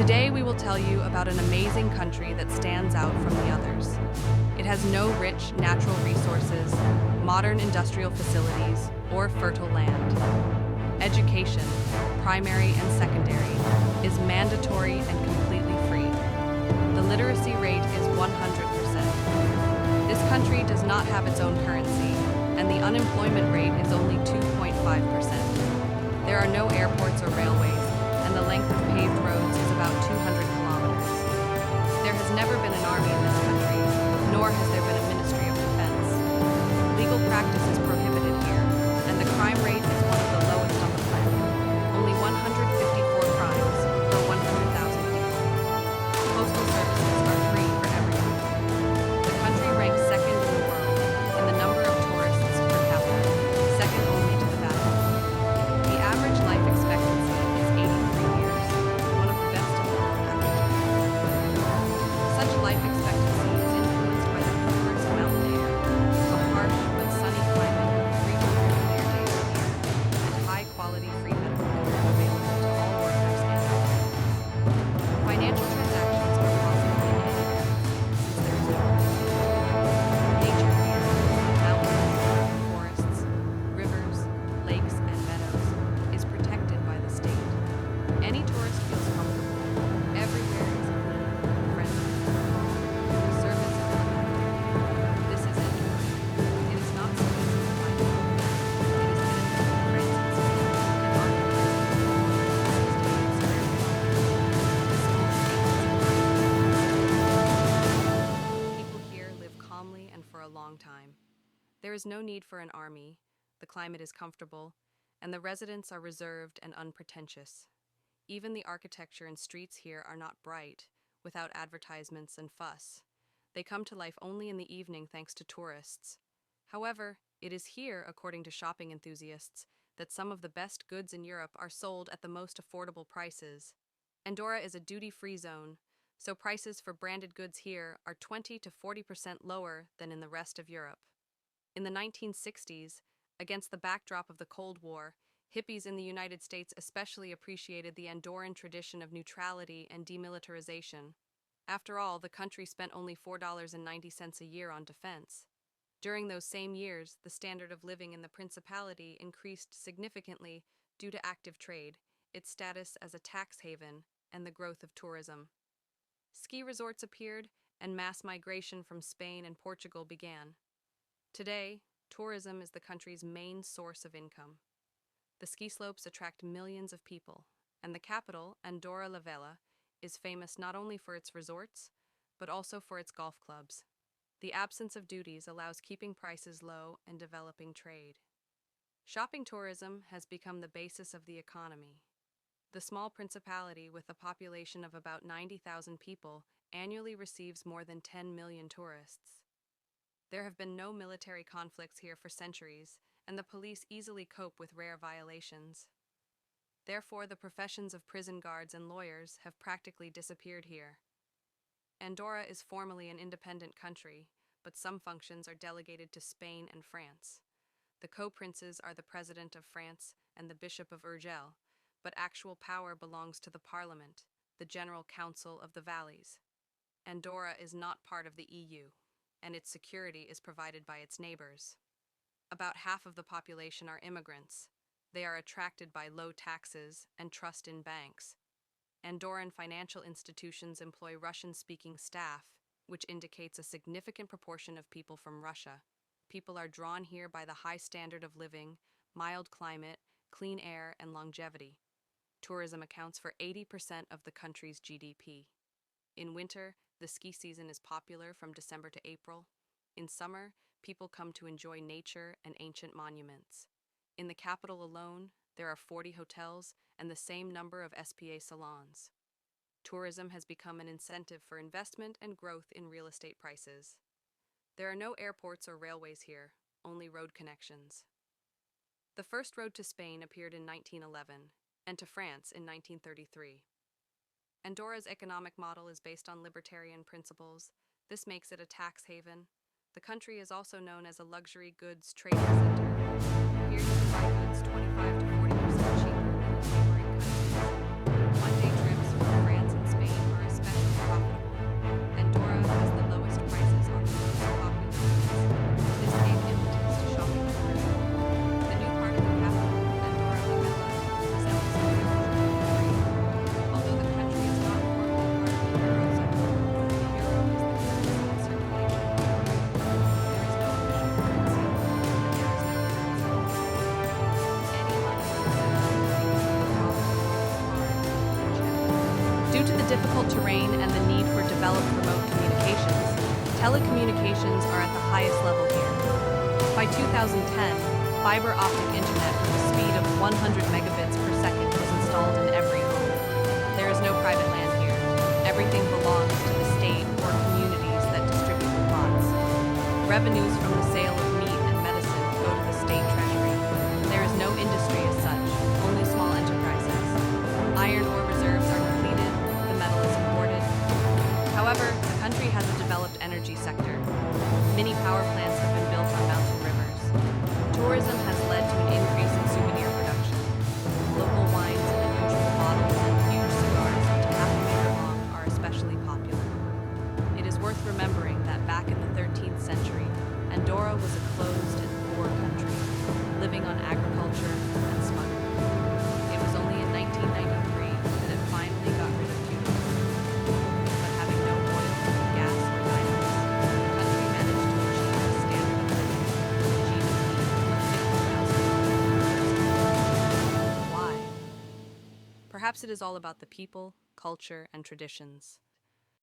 Today we will tell you about an amazing country that stands out from the others. It has no rich natural resources, modern industrial facilities, or fertile land. Education, primary and secondary, is mandatory and completely free. The literacy rate is 100%. This country does not have its own currency, and the unemployment rate is only 2.5%. There are no airports or railways, and the length of paved roads is about 200 kilometers. There has never been an army in this country, nor has there been a Ministry of Defense. Legal practice is prohibited here, and the crime rate is one of the lowest on the planet. Only 154 crimes per 100,000 people. Postal services are free for everyone. The country ranks second in the world in the number of tourists per capita, second only to the Vatican. The average life expectancy is 83 years, one of the best in the world averages. Such life expectancy is influenced by the Pyrenees mountain air, a harsh but sunny climate with 300 clear days a year, and high-quality free medical care available to all workers and employees. Financial transactions are possible in any currency, since there is no currency. Nature here, mountains, forests, rivers, lakes, and meadows, is protected by the state. Any tourist feels comfortable. Everywhere is clean, friendly. The service is limited. This is Andorra. It is not so easy to find home. It is hidden between France and Spain, and occupies a small 68 square kilometers. A small state is People here live calmly and for a long time. There is no need for an army, the climate is comfortable, and the residents are reserved and unpretentious. Even the architecture and streets here are not bright, without advertisements and fuss. They come to life only in the evening thanks to tourists. However, it is here, according to shopping enthusiasts, that some of the best goods in Europe are sold at the most affordable prices. Andorra is a duty-free zone, so prices for branded goods here are 20 to 40% lower than in the rest of Europe. In the 1960s, against the backdrop of the Cold War, hippies in the United States especially appreciated the Andorran tradition of neutrality and demilitarization. After all, the country spent only $4.90 a year on defense. During those same years, the standard of living in the Principality increased significantly due to active trade, its status as a tax haven, and the growth of tourism. Ski resorts appeared, and mass migration from Spain and Portugal began. Today, tourism is the country's main source of income. The ski slopes attract millions of people, and the capital, Andorra la Vella, is famous not only for its resorts, but also for its golf clubs. The absence of duties allows keeping prices low and developing trade. Shopping tourism has become the basis of the economy. The small principality, with a population of about 90,000 people, annually receives more than 10 million tourists. There have been no military conflicts here for centuries, and the police easily cope with rare violations. Therefore, the professions of prison guards and lawyers have practically disappeared here. Andorra is formally an independent country, but some functions are delegated to Spain and France. The co-princes are the President of France and the Bishop of Urgell, but actual power belongs to the Parliament, the General Council of the Valleys. Andorra is not part of the EU, and its security is provided by its neighbors. About half of the population are immigrants. They are attracted by low taxes and trust in banks. Andorran financial institutions employ Russian-speaking staff, which indicates a significant proportion of people from Russia. People are drawn here by the high standard of living, mild climate, clean air, and longevity. Tourism accounts for 80% of the country's GDP. In winter, the ski season is popular from December to April. In summer, people come to enjoy nature and ancient monuments. In the capital alone, there are 40 hotels and the same number of SPA salons. Tourism has become an incentive for investment and growth in real estate prices. There are no airports or railways here, only road connections. The first road to Spain appeared in 1911, and to France in 1933. Andorra's economic model is based on libertarian principles. This makes it a tax haven. The country is also known as a luxury goods trading center. Here you can buy goods 25 to 40% cheaper than in neighboring countries. One-day trips from France and Spain Due to the difficult terrain and the need for developed remote communications, telecommunications are at the highest level here. By 2010, fiber optic internet with a speed of 100 megabits per second was installed in every home. There is no private land here. Everything belongs to the state or communities that distribute the plots. Revenues from the sale of meat and medicine go to the state treasury. There is no industry as such, only small enterprises. Iron ore reserves are depleted, the metal is imported. However, the country has a developed energy sector. Many power plants have been built on mountain rivers. Tourism has led to an increase in souvenir production. Local wines in unusual bottles and huge cigars up to half a meter long are especially popular. It is worth remembering that back in the 13th century, Andorra was a closed and poor country, living on agriculture and smuggling. It was only in 1993 that it finally got rid of feudalism. But having no oil, gas, or diamonds, the country managed to achieve a standard of living, GDP of $50,000. Why? Perhaps it is all about the people, culture, and traditions.